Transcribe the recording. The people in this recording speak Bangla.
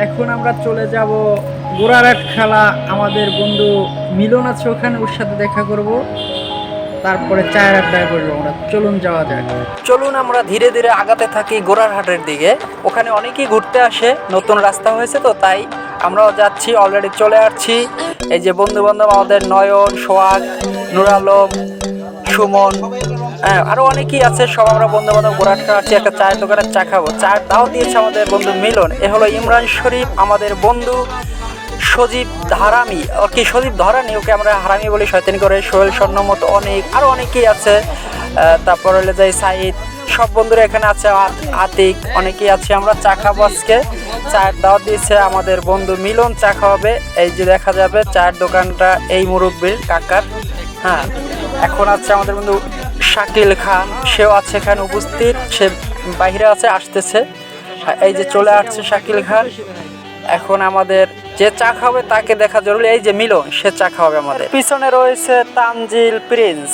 এখন আমরা চলে যাব গোড়ারহাট খেলা। আমাদের বন্ধু মিলন আছে ওখানে, ওর সাথে দেখা করব, তারপরে চায়ের আড্ডায় করবো আমরা। চলুন যাওয়া যাক। চলুন আমরা ধীরে ধীরে আগাতে থাকি গোড়ারহাটের দিকে। ওখানে অনেকেই ঘুরতে আসে, নতুন রাস্তা হয়েছে তো তাই আমরাও যাচ্ছি, অলরেডি চলে আসছি। এই যে বন্ধু বান্ধব আমাদের নয়ন, সোহাগ, নুর আলম, সুমন, হ্যাঁ আরো অনেকেই আছে, সব আমরা বন্ধু বান্ধব গোড়াহাট খাচ্ছি। একটা চায়ের দোকানে চা খাবো, চায়ের দাও দিয়েছে আমাদের বন্ধু মিলন। এ হলো ইমরান শরীফ, আমাদের বন্ধু সজীব হারামি, ওকে সজীব ধরানি, ওকে আমরা হারামি বলি, শয়তানি করে। সোহেল স্বর্ণমত, অনেক আরো অনেকেই আছে। তারপর হলে যাই সাইদ, সব বন্ধুরা এখানে আছে, আতিক, অনেকেই আছে। আমরা চা খাবো আজকে, চায়ের দাওয়াত দিয়েছে আমাদের বন্ধু মিলন, চা খাওয়াবে। এই যে দেখা যাবে চায়ের দোকানটা এই মুরব্বির কাকার। হ্যাঁ, এখন আছে আমাদের বন্ধু শাকিল খান, সেও আছে এখানে উপস্থিত, সে বাইরে আছে, আসতেছে। এই যে চলে আসছে শাকিল খান। এখন আমাদের যে চা খাবে তাকে দেখা জরুরি। এই যে মিলন, সে চা খাওয়াবে আমাদের। পিছনে রয়েছে তানজিল প্রিন্স।